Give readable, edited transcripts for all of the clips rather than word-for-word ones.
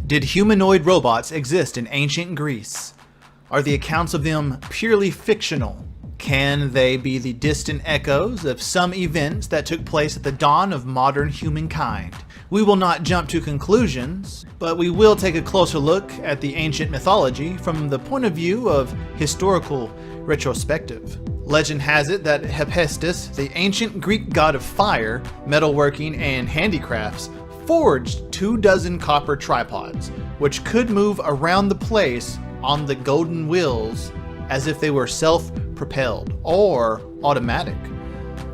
Did humanoid robots exist in ancient Greece? Are the accounts of them purely fictional? Can they be the distant echoes of some events that took place at the dawn of modern humankind? We will not jump to conclusions, but we will take a closer look at the ancient mythology from the point of view of historical retrospective. Legend has it that Hephaestus, the ancient Greek god of fire, metalworking, and handicrafts, forged 24 copper tripods, which could move around the place on the golden wheels as if they were self-propelled or automatic.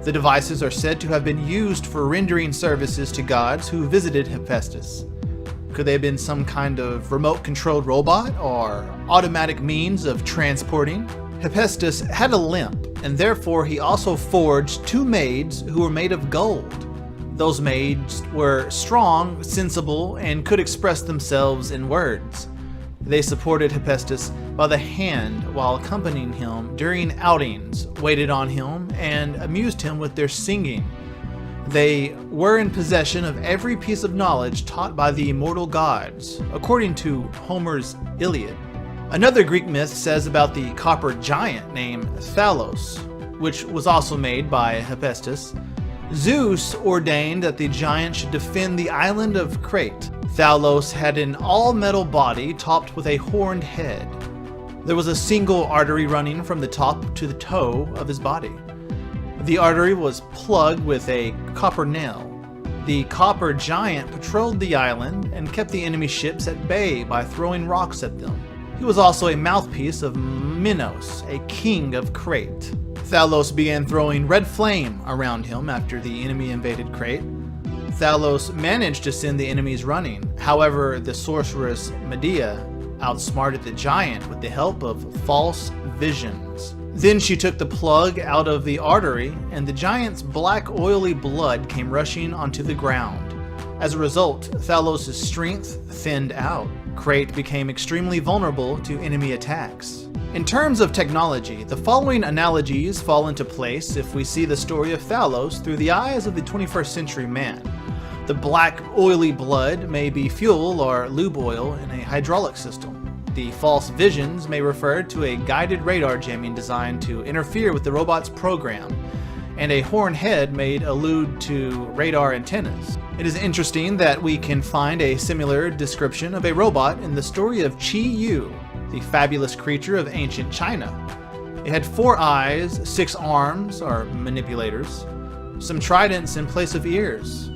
The devices are said to have been used for rendering services to gods who visited Hephaestus. Could they have been some kind of remote-controlled robot or automatic means of transporting? Hephaestus had a limp, and therefore he also forged 2 maids who were made of gold. Those maids were strong, sensible, and could express themselves in words. They supported Hephaestus by the hand while accompanying him during outings, waited on him, and amused him with their singing. They were in possession of every piece of knowledge taught by the immortal gods, according to Homer's Iliad. Another Greek myth says about the copper giant named Thalos, which was also made by Hephaestus. Zeus ordained that the giant should defend the island of Crete. Thalos had an all-metal body topped with a horned head. There was a single artery running from the top to the toe of his body. The artery was plugged with a copper nail. The copper giant patrolled the island and kept the enemy ships at bay by throwing rocks at them. He was also a mouthpiece of Minos, a king of Crete. Thalos began throwing red flame around him after the enemy invaded Crete. Thalos managed to send the enemies running. However, the sorceress Medea outsmarted the giant with the help of false visions. Then she took the plug out of the artery, and the giant's black oily blood came rushing onto the ground. As a result, Thalos' strength thinned out. Crete became extremely vulnerable to enemy attacks. In terms of technology, the following analogies fall into place if we see the story of Thalos through the eyes of the 21st century man. The black oily blood may be fuel or lube oil in a hydraulic system. The false visions may refer to a guided radar jamming designed to interfere with the robot's program, and a horned head may allude to radar antennas. It is interesting that we can find a similar description of a robot in the story of Qi Yu, the fabulous creature of ancient China. It had 4 eyes, 6 arms, or manipulators, some tridents in place of ears.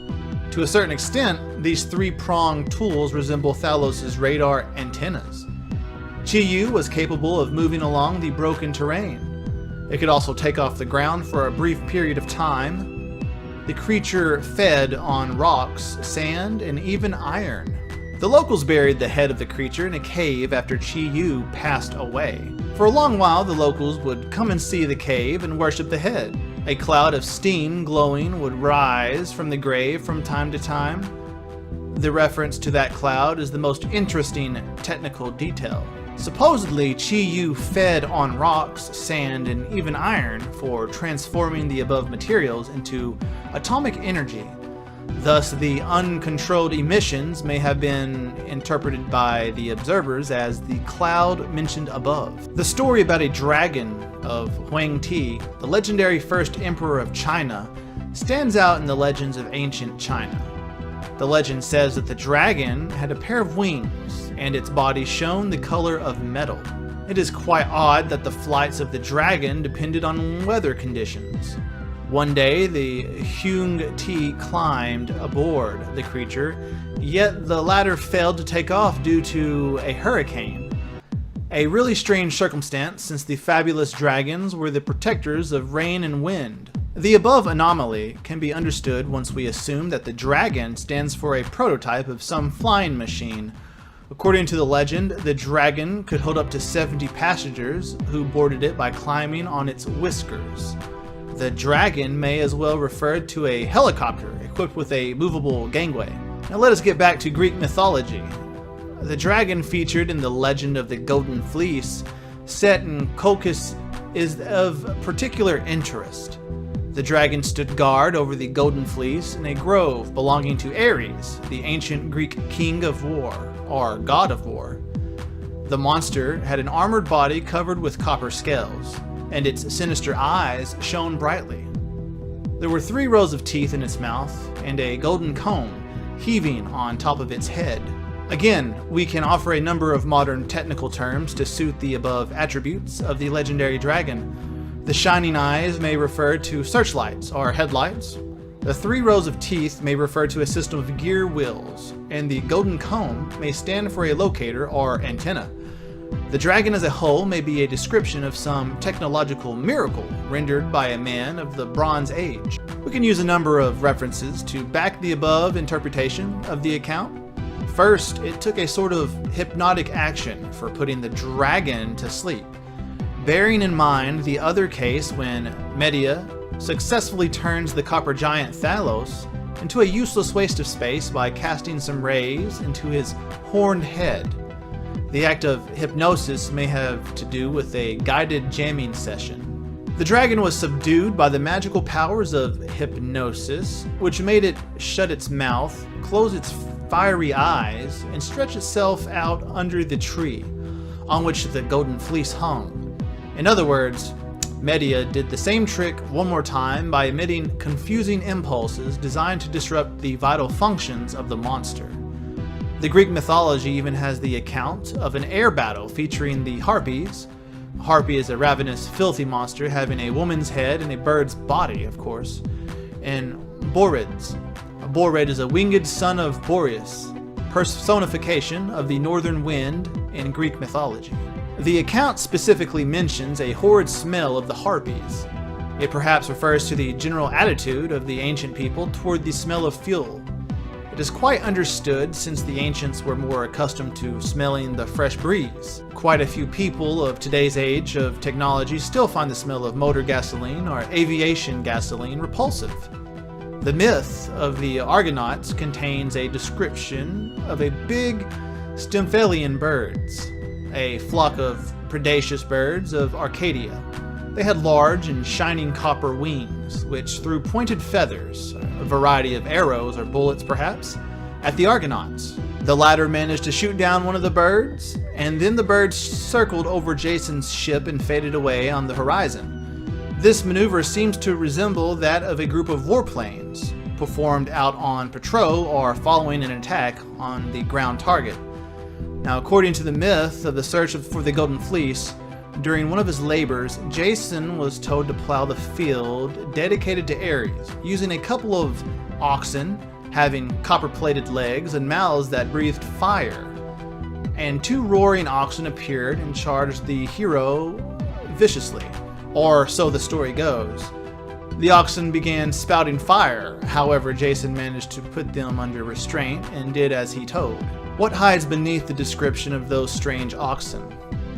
To a certain extent, these 3-pronged tools resemble Thalos' radar antennas. Qi Yu was capable of moving along the broken terrain. It could also take off the ground for a brief period of time. The creature fed on rocks, sand, and even iron. The locals buried the head of the creature in a cave after Qi Yu passed away. For a long while, the locals would come and see the cave and worship the head. A cloud of steam glowing would rise from the grave from time to time. The reference to that cloud is the most interesting technical detail. Supposedly, Qi Yu fed on rocks, sand, and even iron for transforming the above materials into atomic energy. Thus, the uncontrolled emissions may have been interpreted by the observers as the cloud mentioned above. The story about a dragon of Huang Ti, the legendary first emperor of China, stands out in the legends of ancient China. The legend says that the dragon had a pair of wings, and its body shone the color of metal. It is quite odd that the flights of the dragon depended on weather conditions. One day, the Huang Ti climbed aboard the creature, yet the latter failed to take off due to a hurricane. A really strange circumstance, since the fabulous dragons were the protectors of rain and wind. The above anomaly can be understood once we assume that the dragon stands for a prototype of some flying machine. According to the legend, the dragon could hold up to 70 passengers who boarded it by climbing on its whiskers. The dragon may as well refer to a helicopter equipped with a movable gangway. Now let us get back to Greek mythology. The dragon featured in the legend of the Golden Fleece, set in Colchis, is of particular interest. The dragon stood guard over the Golden Fleece in a grove belonging to Ares, the ancient Greek king of war. or god of war. The monster had an armored body covered with copper scales, and its sinister eyes shone brightly. There were 3 rows of teeth in its mouth, and a golden comb heaving on top of its head. Again, we can offer a number of modern technical terms to suit the above attributes of the legendary dragon. The shining eyes may refer to searchlights or headlights. The 3 rows of teeth may refer to a system of gear wheels, and the golden comb may stand for a locator or antenna. The dragon as a whole may be a description of some technological miracle rendered by a man of the Bronze Age. We can use a number of references to back the above interpretation of the account. First, it took a sort of hypnotic action for putting the dragon to sleep, bearing in mind the other case when Medea successfully turns the copper giant Thalos into a useless waste of space by casting some rays into his horned head. The act of hypnosis may have to do with a guided jamming session. The dragon was subdued by the magical powers of hypnosis, which made it shut its mouth, close its fiery eyes, and stretch itself out under the tree on which the golden fleece hung. In other words, Medea did the same trick one more time by emitting confusing impulses designed to disrupt the vital functions of the monster. The Greek mythology even has the account of an air battle featuring the Harpies. Harpy is a ravenous, filthy monster having a woman's head and a bird's body, of course. And Boreads. A Boread is a winged son of Boreas, personification of the northern wind in Greek mythology. The account specifically mentions a horrid smell of the Harpies. It perhaps refers to the general attitude of the ancient people toward the smell of fuel. It is quite understood since the ancients were more accustomed to smelling the fresh breeze. Quite a few people of today's age of technology still find the smell of motor gasoline or aviation gasoline repulsive. The myth of the Argonauts contains a description of a big Stymphalian birds, a flock of predaceous birds of Arcadia. They had large and shining copper wings, which threw pointed feathers, a variety of arrows or bullets perhaps, at the Argonauts. The latter managed to shoot down one of the birds, and then the birds circled over Jason's ship and faded away on the horizon. This maneuver seems to resemble that of a group of warplanes, performed out on patrol or following an attack on the ground target. Now, according to the myth of the search for the Golden Fleece, during one of his labors, Jason was told to plow the field dedicated to Ares, using a couple of oxen having copper-plated legs and mouths that breathed fire. And 2 roaring oxen appeared and charged the hero viciously, or so the story goes. The oxen began spouting fire, however Jason managed to put them under restraint and did as he told. What hides beneath the description of those strange oxen?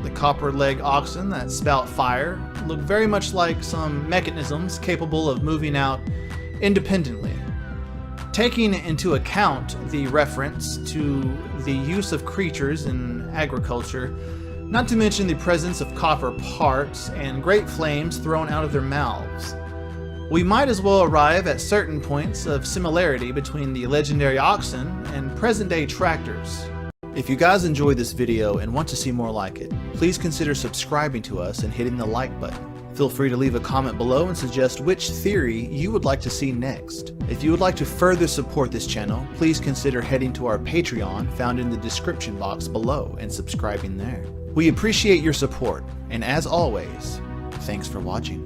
The copper-leg oxen that spout fire look very much like some mechanisms capable of moving out independently. Taking into account the reference to the use of creatures in agriculture, not to mention the presence of copper parts and great flames thrown out of their mouths, we might as well arrive at certain points of similarity between the legendary oxen and present-day tractors. If you guys enjoyed this video and want to see more like it, please consider subscribing to us and hitting the like button. Feel free to leave a comment below and suggest which theory you would like to see next. If you would like to further support this channel, please consider heading to our Patreon found in the description box below and subscribing there. We appreciate your support, and as always, thanks for watching.